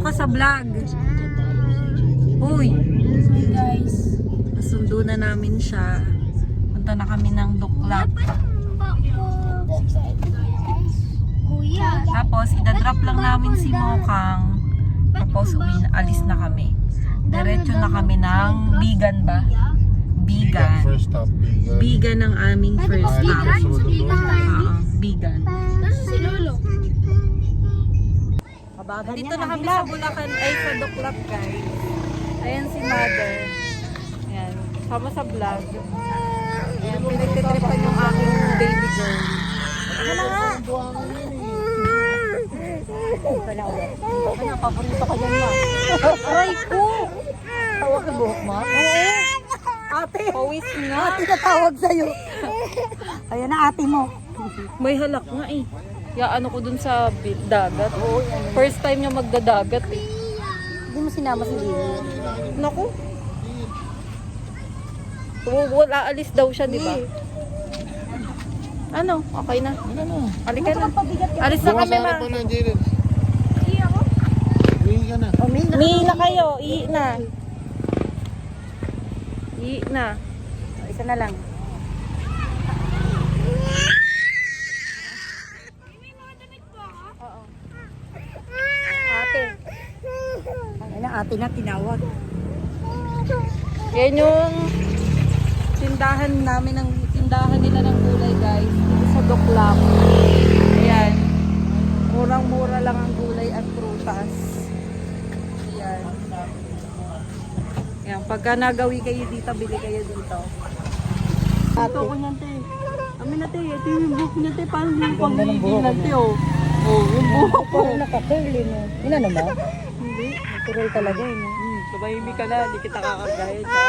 ka sa vlog. Uy. Guys. Nasundo na namin siya. Punta na kami ng Duklap. Kuya. Tapos, idadrop lang namin si Mokang. Tapos, alis na kami. Diretso na kami ng Bigan ba? Bigan. First stop, Bigan. Bigan ang aming first stop. Bigan. Nasa si Lolo? Dito na kami sa Bulacan, ay sa Duklap guys. Ayan si Mother. Ayan, sama sa vlog. Ayan, pinagtitripan yung aking baby girl. Ano na nga? Ano, paborito ka dyan ma? Aray ko! Tawag ka buhok mo? Oo! Ate! Pawis nga! Ate na tawag sa'yo. Ayan na ate mo. May halak nga eh. Yaano ko dun sa dagat. First time niya magdadagat eh. Hindi mo sinama si Lili. Naku. Wala, alis daw siya, di ba? Ano? Okay na. Halika na. Alis na kami ma. Pa na, Jalen. Uwi ka na. Mi na kayo. I na. I na. Isa na lang. Ate. Ay na ate na tinawag. Yan yung tindahan namin, ng tindahan nila ng gulay guys. Dito sa Duklap. Ayan. Murang-mura lang ang gulay at prutas. Ayan. Ayan. Pagka nagawi kayo dito, bili kayo dito. Ate. Ito ko niyan, te. Amin na, te. Ito yung buhok niya, te. Paano yung pag-ibig na, te, oh. Oh, yung buhok ko. Parang naka-curly mo. Ina naman? Hindi. Natural talaga eh. No? Tumahimik ka na. Hindi kita kakagahin, ha?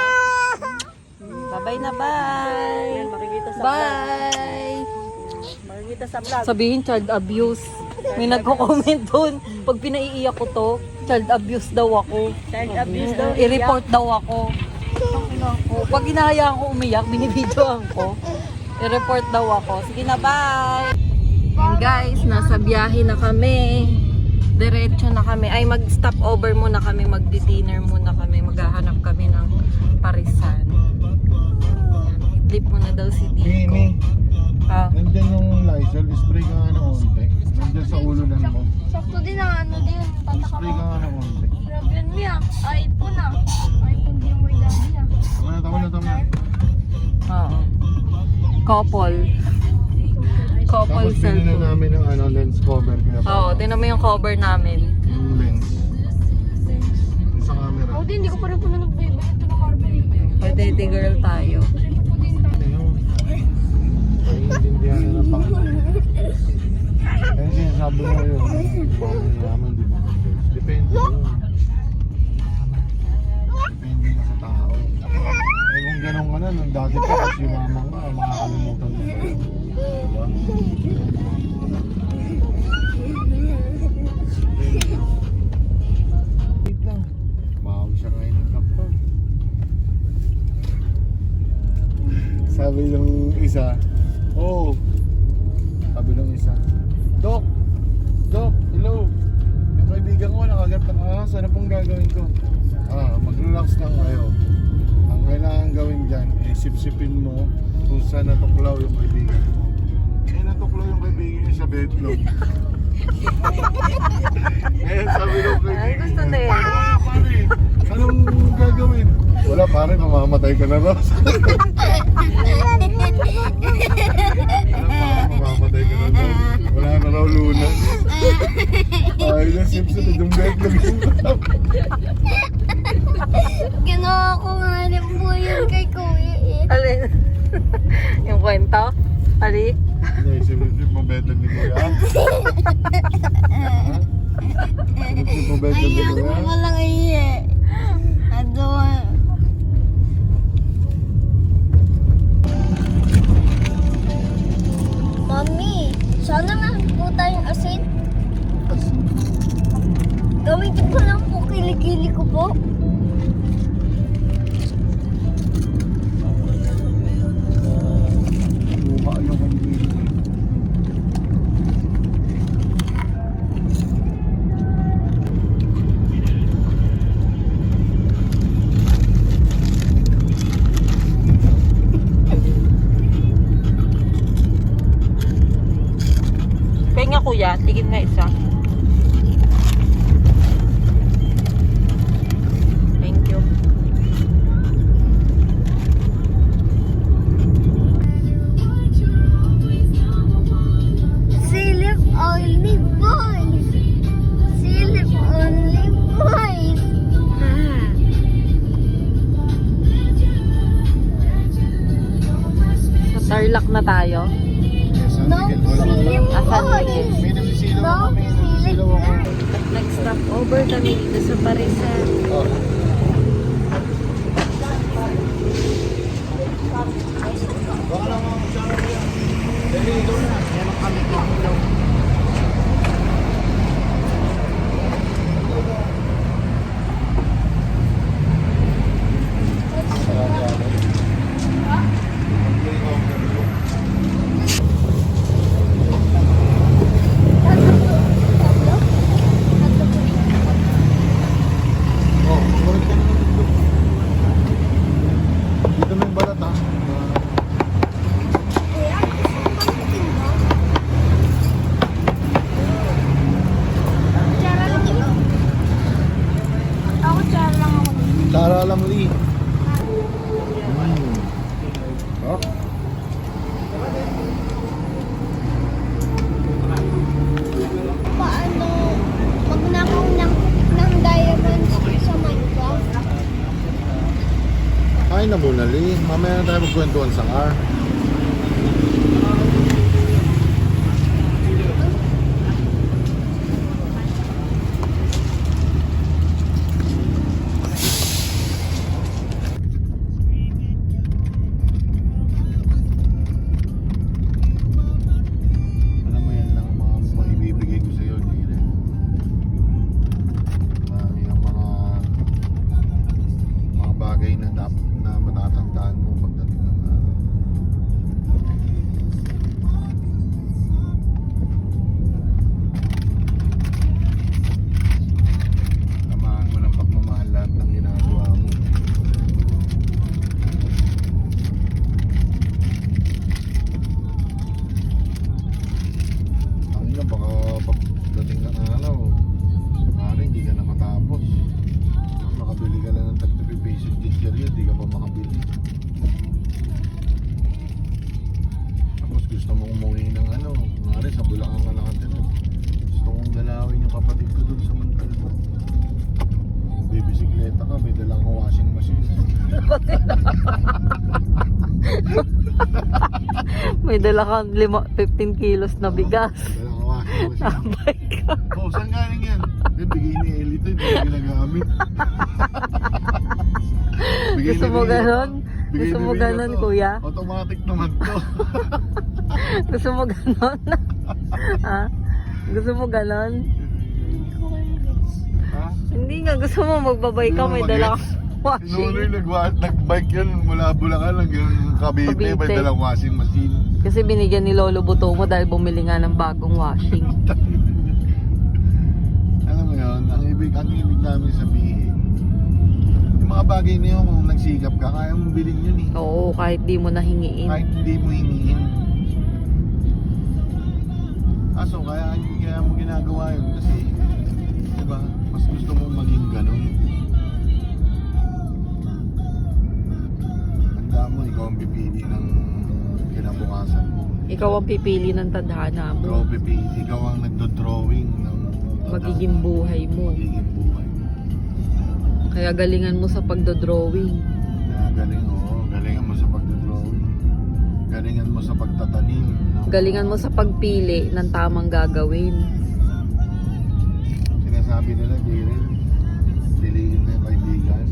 Bye-bye na, bye. Makikita sa Bye. Makikita sa vlog. Sabihin child abuse. May nagko-comment doon. Pag pinaiiyak ko to, child abuse daw ako. Child abuse daw. I-report daw ako. Pag hinahayaan ko umiyak, binibidyoan ko. I-report daw ako. Sige na, bye! And guys, nasa biyahe na kami. Diretso na kami. Ay, mag-stop over muna kami. Mag-dinner muna kami. Maghahanap kami ng parisan. Idlip muna daw si Dico. Mimi, Ah. nandyan yung Lysol. Spray ka nga ng onte. Nandyan sa ulo lang mo. Sakto din ang ano din. Spray ka nga ng onte. Grabe yun niya. iPhone ah. iPhone din mo yung niya. Tama na. Oo. Couple. Couple Tapos pinili cellphone. namin ng lens cover. Kaya Oo, tinan mo yung cover namin. yung lens. Yung sa camera. Ako din, hindi ko pa rin po na nagbibigay ito ng carbon. Pwede girl tayo. Naiintindihan na ng pangalan. Kaya sinasabi mo yun. Mayaman, di ba? Depende yun. Depende na sa tao. Eh kung ganun ka na, nung dati pa kasi yumamang ka, makakalimutan mo. Diba? Wait lang. Mahawag siya ngayon ng laptop. Sabi ng isa, oh, sabi ng isa, Dok, hello. Yung kaibigan ko nakagat ng ahas, ano pong gagawin ko? Mag-relax lang kayo. Ang kailangan gawin dyan, sip-sipin mo kung saan natuklaw yung kaibigan mo. Natuklaw yung kaibigan niya sa bedroom. Ngayon sabi ng kaibigan Ay, gusto na eh. Pare, anong gagawin? Wala pare, mamamatay ka na raw. Mamamatay ka na raw. Wala na raw lunas. Ay, nasip-sip yung bedroom. Ginawa ko nga rin po yun kay Kuya eh. Alin? Yung kwento? Ali? Hindi, sip-sip mo bedroom ni Kuya. Sip-sip mo bedroom ni Ayoko Kuya. palang iya. Ado. Mami, sana nga po tayong asin. Gamitin ko lang po kilikili ko po. Buka yung kaibigan. Tigin nga isa. Thank you. Silip only boys. Silip only boys. Sa Tarlac na tayo. Yes, San No Miguel. Wala silip Asan boys. Miguel? May namisilaw No ako. May namisilaw ako. Nag-stop over kami dito sa Parisan. Oh. Baka lang mga masyado yan. Dali, ikaw na. Meron kami itlog. Oh, kulit ka naman dito. Dito may balat ha. Ako tsara lang ako. Tara lang Lee. Oh. Paano magnakaw ng diamonds sa Minecraft? Kain na muna Lee. Mamaya na tayo magkwentuhan sa car. Alam mo yan lang ang mga maibibigay ko sa'yo, Lila. Yung mga bagay na na matatandaan mo pagdating ng araw. Tamaan mo ng pagmamahal lahat ng ginagawa mo. Ang ina, baka pagdating ng araw, maaari hindi ka na matapos. Makabili ka lang ng tag-3 pesos chichirya, di ka pa makabili. Tapos gusto mong umuwi ng ano, maaari sa Bulacan ka nakatira. Gusto mong dalawin yung kapatid ko dun sa Montalban. Bibisikleta ka, may dalang kang washing machine. May dala kang 15 kilos na bigas. Dalang kang washing machine. Tambay ka. Oh, saan galing yan? Yan, bigay ni Ellie to, hindi ko ginagamit. Bigay Gusto ni mo Rio ganon? to. Bigay Gusto ni mo Rio ganon, to. kuya? Automatic naman to. Gusto mo ganon? Ha? Gusto mo ganon? Ha? Hindi nga, gusto mo magbabay ka, may dala kang Inuloy washing. nag-bike yan mula Bulacan hanggang Cavite, may Cavite. dalang washing machine. Kasi binigyan ni Lolo Buto mo dahil bumili nga ng bagong washing. Alam mo yun, ang ibig namin sabihin, yung mga bagay na yun, kung nagsikap ka, kaya mong bilhin yun eh. Oo, kahit di mo nahingiin. Kahit hindi mo hingin. Aso, kaya mo ginagawa yun kasi, diba, mas gusto mong maging ganun. Handa mo, ikaw ang pipili ng kinabukasan mo. Ikaw ang pipili ng tadhana Ikaw mo. pipili, ikaw ang nagdo-drawing ng Magiging buhay mo. magiging buhay. Kaya galingan mo sa pagdodrawing. Kaya galingan mo sa pagdo-drawing. Galingan mo sa pagtatanim. Galingan mo sa pagpili ng tamang gagawin. Sinasabi nila, Jiren, piliin na yung kaibigan.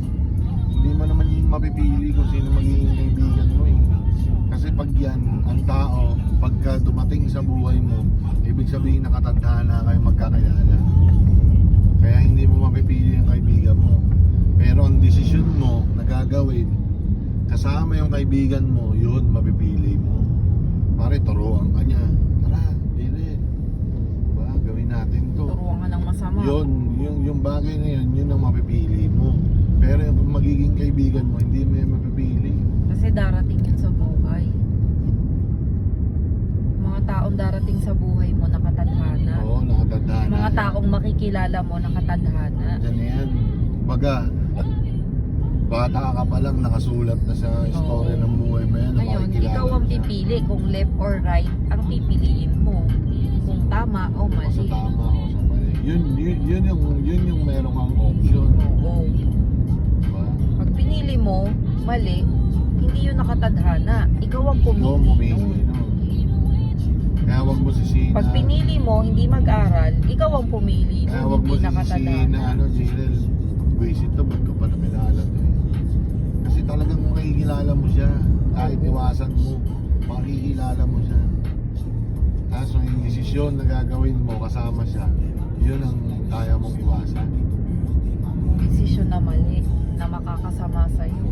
Hindi mo naman yung mapipili kung sino magiging kaibigan mo eh. Kasi pag yan, ang tao, pagka dumating sa buhay mo, ibig sabihin nakatadhana kayo magkakilala. Kaya hindi mo mapipili yung kaibigan mo. Pero ang desisyon mo na gagawin, kasama yung kaibigan mo, yun mapipili mo. Pare, turuan ka niya. Tara, Jiren. Diba, gawin natin to. Turuan ka ng masama. Yung bagay na yun ang mapipili mo. Pero yung magiging kaibigan mo, hindi mo yung mapipili. Kasi darating yun sa buhay. Mga taong darating sa buhay mo nakatadhana. Oo, taong makikilala mo nakatadhana. Diyan na yan. Baga, bata ka pa lang nakasulat na sa istorya ng buhay mo yan. Ngayon, makikilala ikaw ang mo siya. pipili kung left or right ang pipiliin mo. Kung tama o O sa mali. tama o sa mali. Yun yung meron kang option. Oo. Diba? Pag pinili mo, mali, hindi yun nakatadhana. Ikaw ang Ikaw ang pumili. pumili, no? Kaya wag mo sisihin Pag na- pinili mo, hindi mag-aral, ikaw ang pumili. Kaya Kung wag mo hindi sisihin na nakatadhana. Jirel, visit to, ba't ka pa na kilala to eh. Kasi talagang makikilala mo siya. Kahit iwasan mo, makikilala mo siya. So yung desisyon na gagawin mo kasama siya, yun ang kaya mong iwasan. Desisyon na mali, na makakasama sa'yo.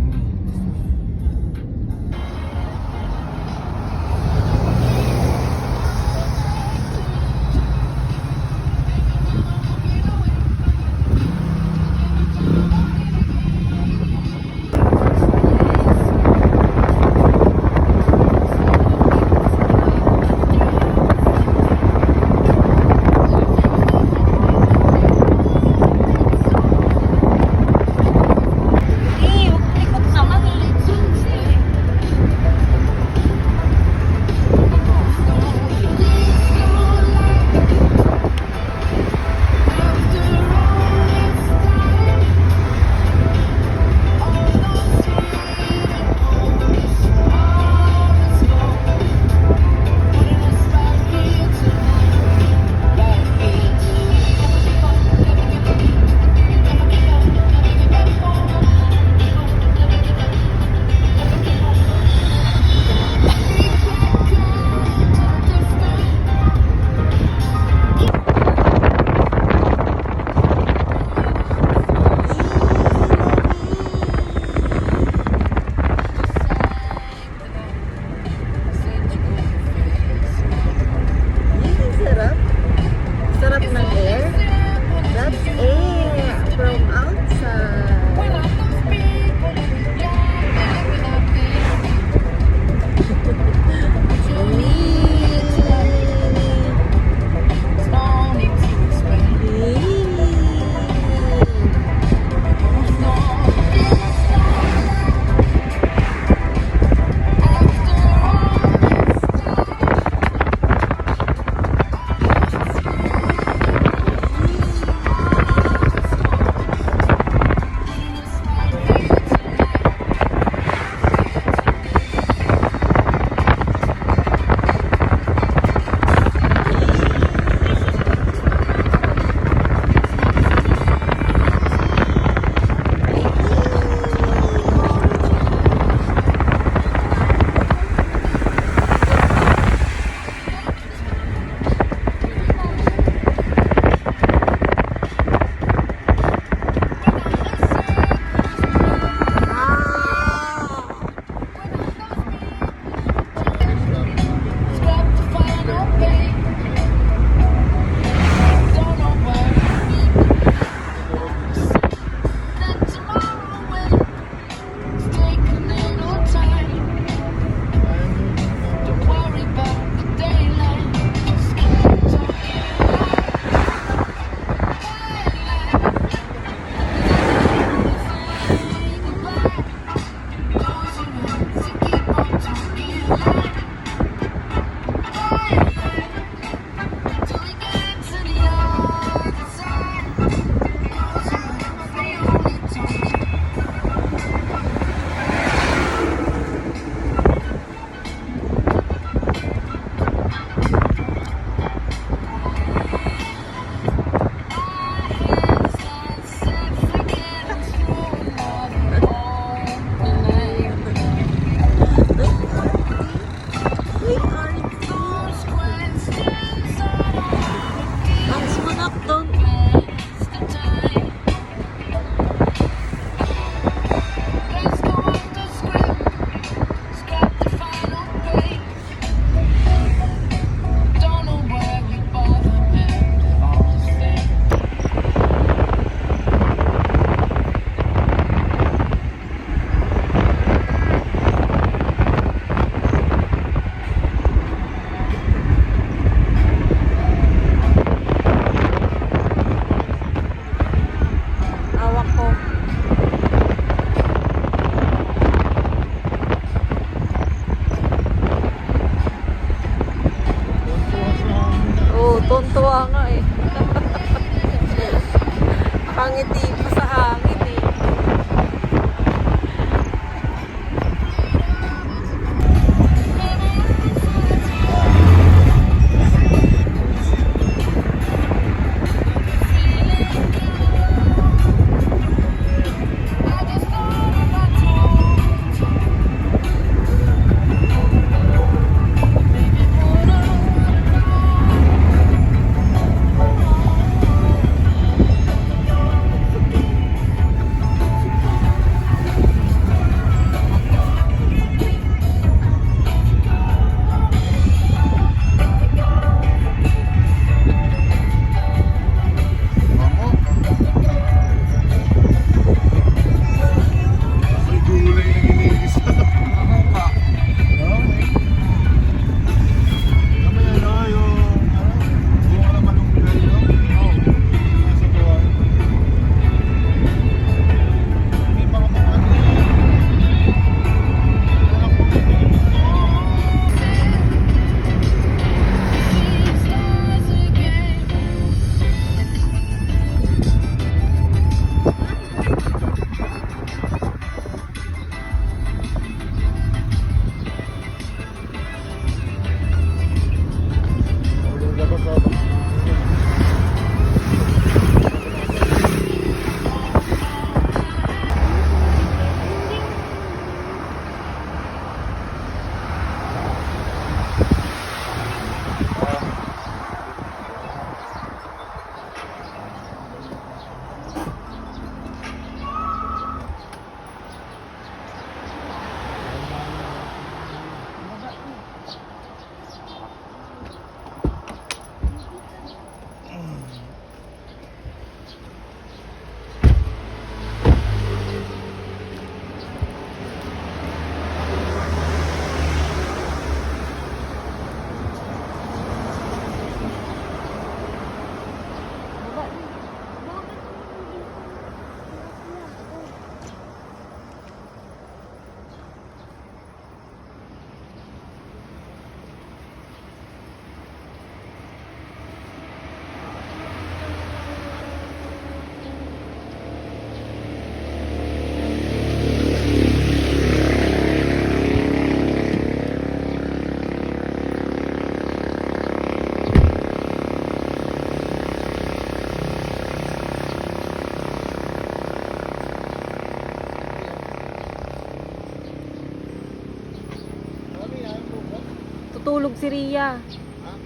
Tutulog si Ria.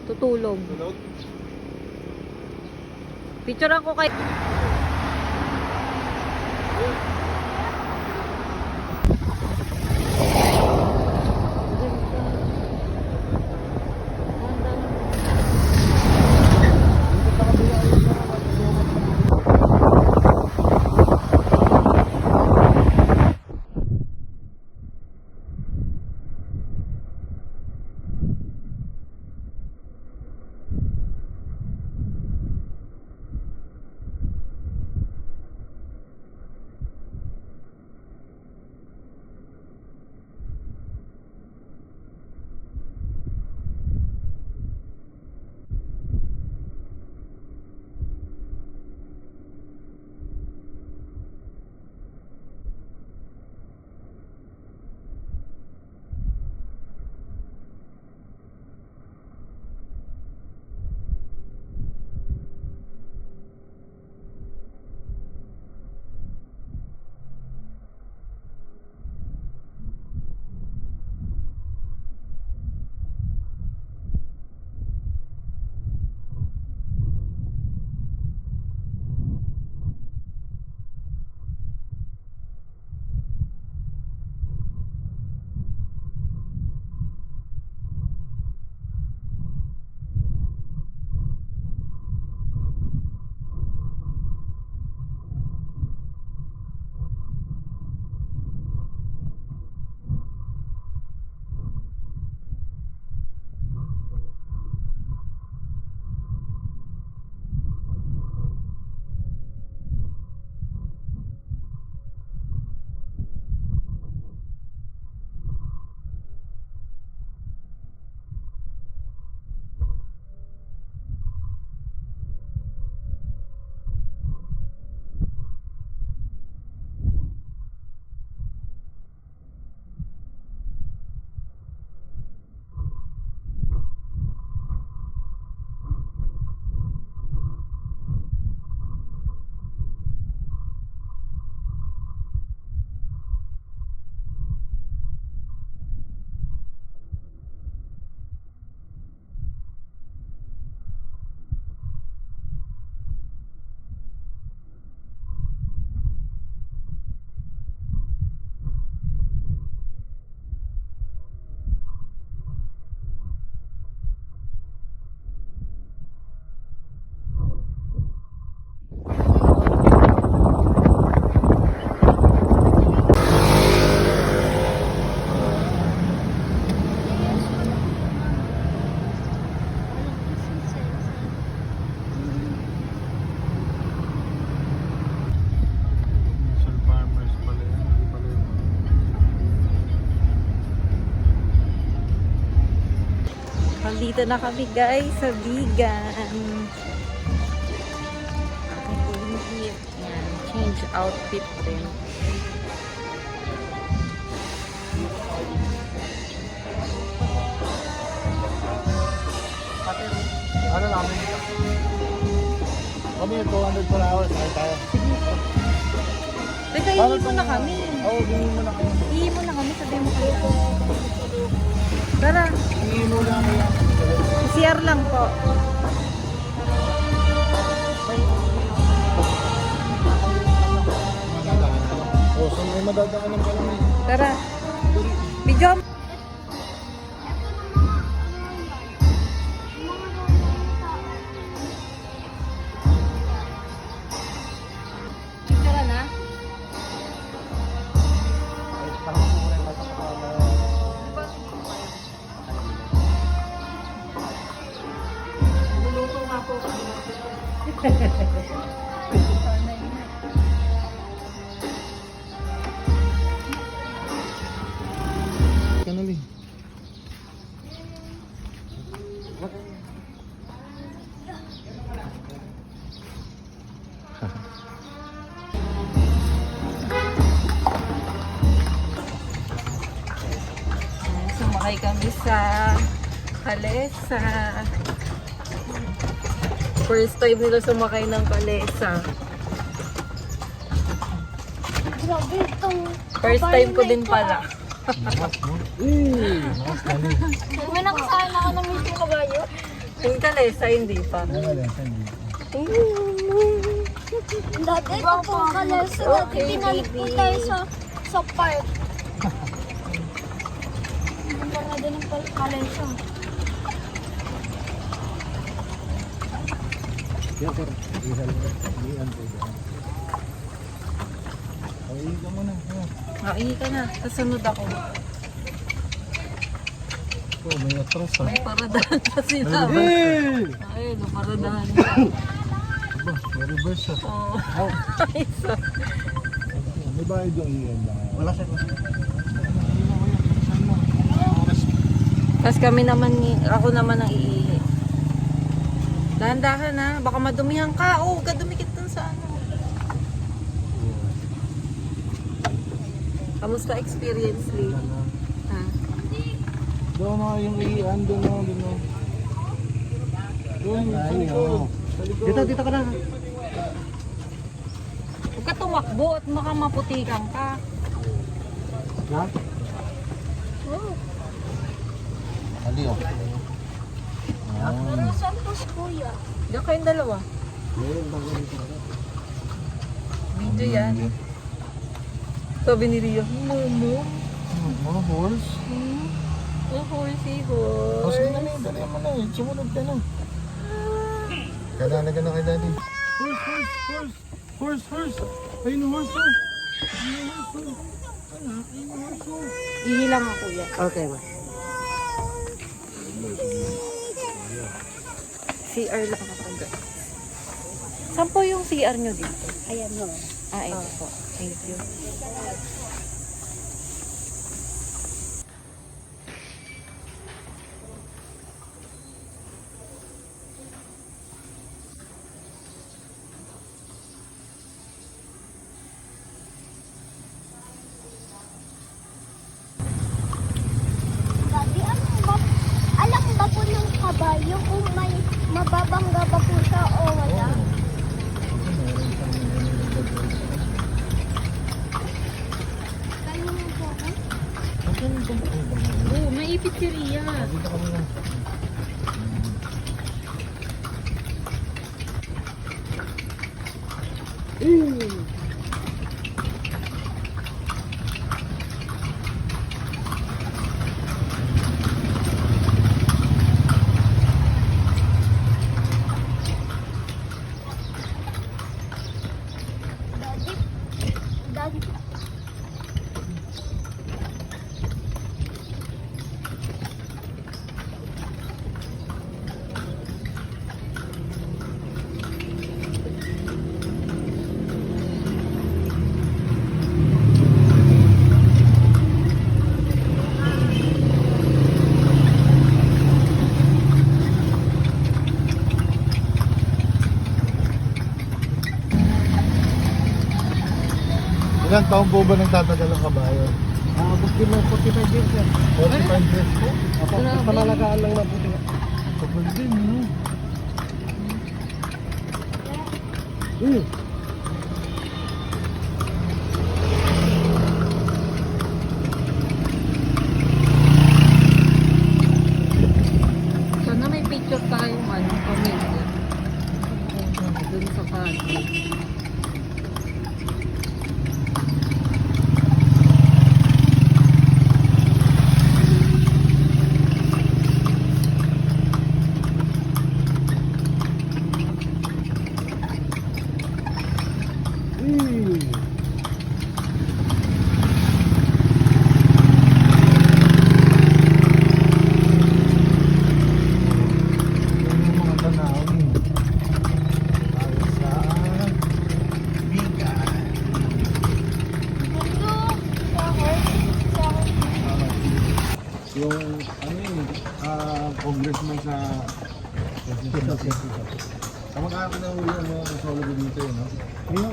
Tutulog. Tulog? Picture ako kay... Nandito na kami guys sa Bigan. Yan, change outfit din. Ano namin? Kami yung 200 per hour, sakay tayo. Teka, hihi mo na kami. Oo, hihi mo na kayo. Hihi mo na kami, sabihin mo kayo. Tara, Hihi mo na kayo. CR lang po. Oo, saan may madadaanan ka lang eh. Tara. Video. Picture na. Luluto nga po. Kanali. Sumakay kami sa Kalesa. First time nila sumakay ng Kalesa. Grabe itong... First time ko din pala. May nakasahan ako ng mismo kabayo. Yung kalesa, hindi pa. Dati ito po kalesa. Dati pinalit po tayo sa park. Punta na din ang kalesa. Ihi ka na. Kasunod ako. May atras ha. May paradahan pa sila. Ayun, paradahan. May reverse ha. Oh. Isa. May bayad yung iyan lang. Wala siya. Tapos kami naman, ako naman ang iihi. Dahan-dahan ha. Baka madumihan ka. Oh, kadumikit dun sa ano. Kamusta experience, Lee? Ha? Doon na yung iyan, doon na. Doon, sa likod. Dito ka na. Huwag ka tumakbo at baka maputikan ka. Ha? Ali oh. Saan po si Kuya? Diyan kayong dalawa. Video yan. Sabi ni Ria, Momo. Mga horse. Oh, horsey Horse horse. ka na dali mo na eh. Sumunod ka na. Kadala ka na kay daddy. Horse. Ayun yung horse oh. Ihi lang ako yan. Okay ba? CR lang ako guys. Saan po yung CR nyo dito? Ayan no. Ah, ito po. Thank you. Dati alam ba po ng kabayo kung may mababangga ba po siya o wala? Kaya mo po ako? Oh, maipit si Ria. Dati Ilan taon po ba nang tatagal ang kabayo? Bukti mo 45 years yan. 45 years po? Ako, panalagaan lang na buti. Kapag din, no? Sana may picture tayong ano, pamilya. Dun sa kanto. Yung mga tanawin. Ayos sa bigan. Yung ano yun, congressman sa kamag-anak na ulo yung mga kasologo dito yun, no?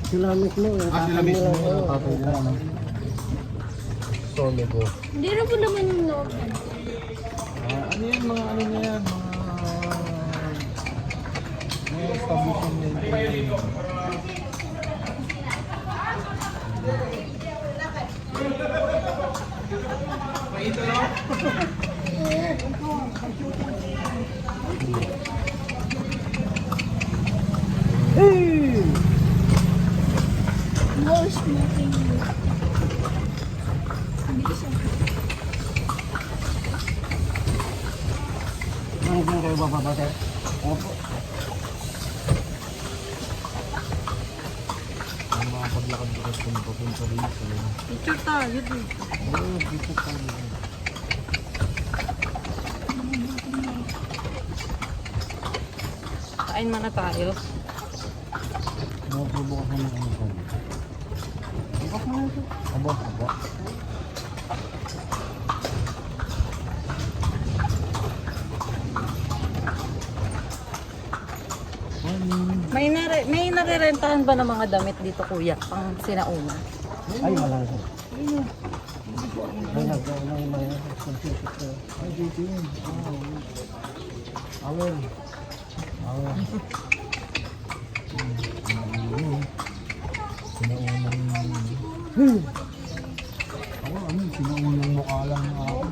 Sila mismo. Sila mismo yung tatay nila, no? Sologo. hindi na po naman yung loob. Ano yan, mga ano na yan, mga establishment yun. No smoking. Hindi kayo bababa, sir. Opo. Ang mga paglakad-lakad ko na papunta dito. Picture tayo dito. Oo, dito tayo. Kain muna tayo. Nakaprobo ka ng ano ko. Aba, aba. May narirentahan ba ng mga damit dito, kuya? Pang sinauna? Ay, wala na, sir. Ay, nag-mga Ay, dito yun. Awel. Awel. Sinaunang... Ako, ano, sinaunang mukha lang na ako.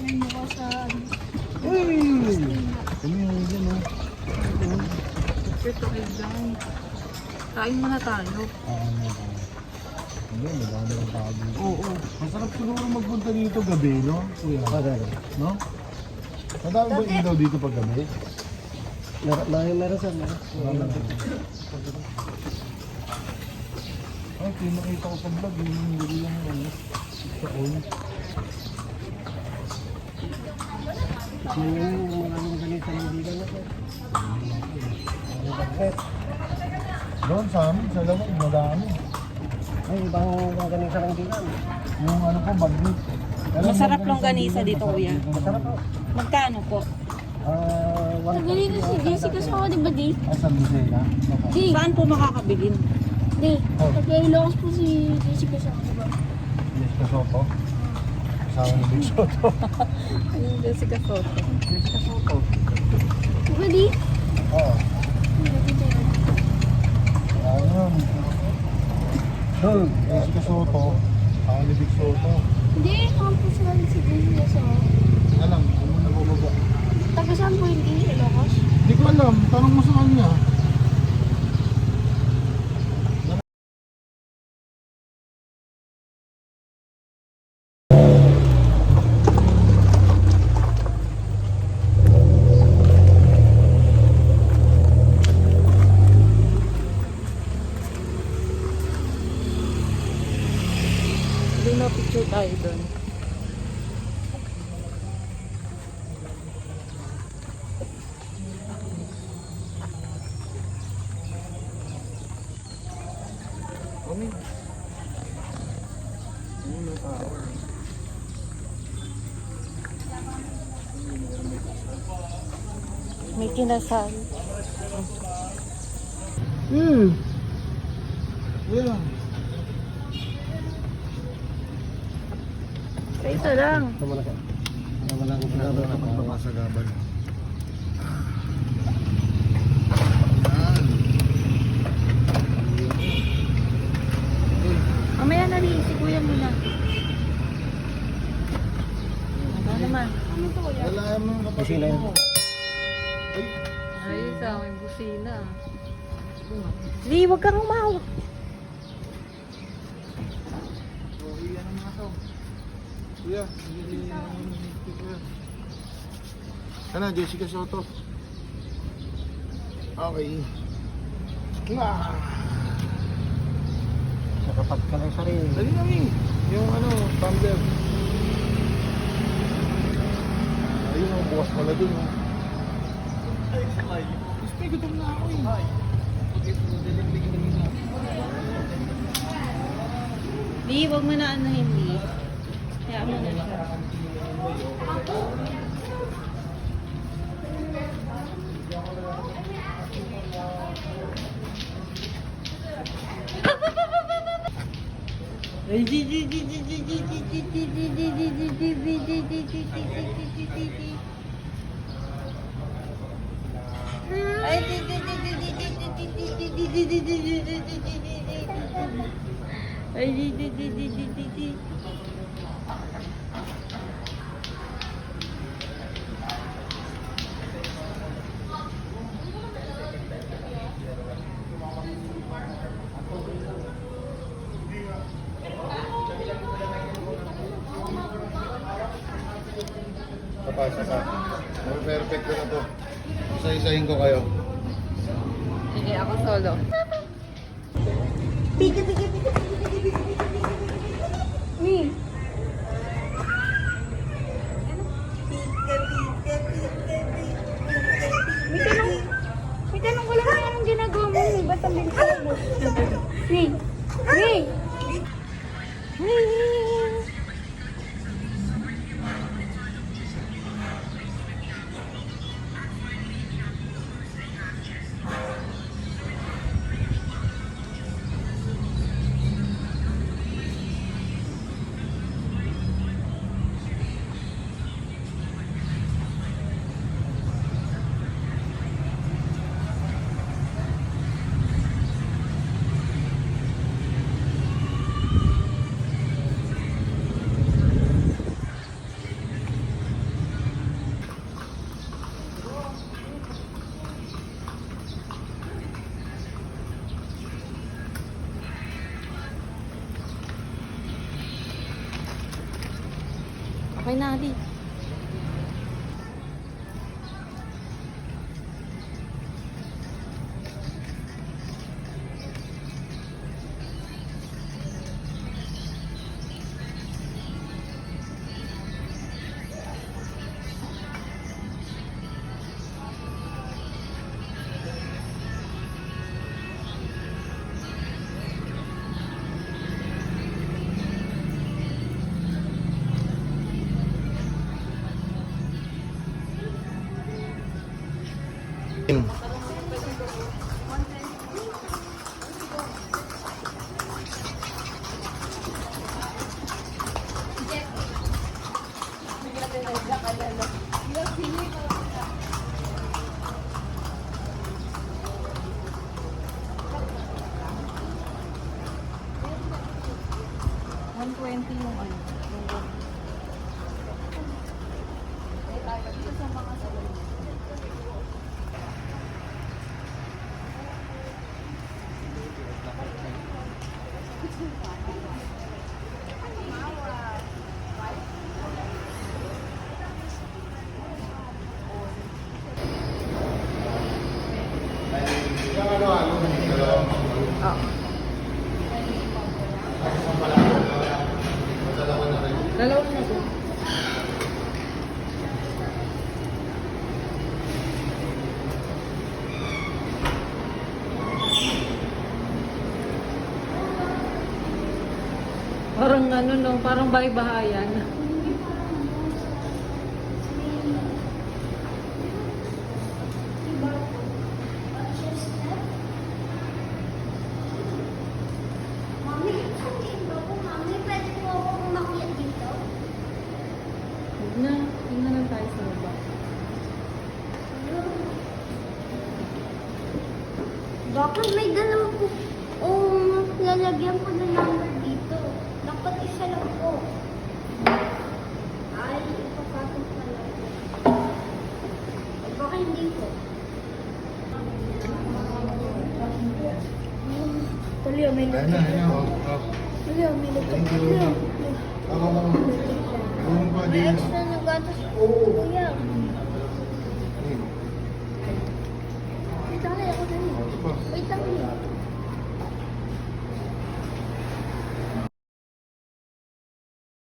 May mukha sa Kami yung dyan, oh. Picture tayo dyan. Kain muna tayo. Ano ba? Ano, marami lang tao dito. Oo. Masarap siguro magpunta dito gabi, no? Kuya, Padre. no? Madami ba ilaw dito pag gabi? Meron, sir. Meron. Ay, pinakita ko sa vlog, yung hindi lang ano. Sa all. Ngayon, maraming ganito ng bigan na, sir. Ano ba, sir? Doon sa amin, sa lawag, madami. Ay, ibang mga ganito ng bigan. Yung ano ko, magnet. Masarap longganisa dito, kuya. Masarap po. Magkano po? Nagaling si Jessica sa di ba, di? Ay, sa Lucena. Di. Saan po makakabilin? Di. Nag-iilocos po si Jessica sa di ba? Jessica Soto. Kasama ni Big Soto. Ayun, Jessica Soto. Jessica Soto. Di ba, di? Oo. Ayun. Doon, Jessica Soto. Kasama ni Big Soto. Hindi, campus lang si Jessica sa... Alam, ano na bumaba. Taga saan po hindi Ilocos? Hindi ko alam, tanong mo sa kanya. Hindi na picture tayo doon. May kinasal. Yan lang. Ito lang. Tama na, sir. Wala akong Grabe sinabi. naman pa sa gaban. Mamaya na rin, si kuya muna. Ano naman? Wala mo yung kapatid Busina yun. mo. Ay, Ay, sa aking busina. Lee, huwag kang umawak. so, iyan ang mga to. Kuya, hindi kuya. Ano, Jessica Soto. Okay. Nakapat ka ng sarili. Dali kami. Yung ano, tumbler. Ayun, oh, bukas pala dun. Oh. Ay, sakay. Mas may gutom na ako eh. Lee, huwag mo na ano hindi. Kaya mo na siya. Ay, di. Kapasa ka. More perfect ko na to. Isa-isahin ko kayo. Sige, ako solo. Mi. May tanong ko lang anong ginagawa mo. Mi, ba't ang bilis mo? Mi. Mi. Okay na, Ali. yung ano. Dito sa mga salon. Dalawa na po. Parang ano no, parang bahay-bahayan. Mami, sabihin ba po, Mami, pwede po ako umakyat dito? Huwag na, tingnan lang tayo sa baba. Bakit may dalawa po? Lalagyan ko na number dito. Dapat isa lang po. Ay, ipapatong pala. Ay, baka hindi po. Tuloy, may Ayan na, ayan na. Oh. Tuloy, may luto. Thank you. Tuloy. Ako mo. Ano pa May din? extra na gatas po, kuya. Wait lang, ako na. Ito pa. Wait lang.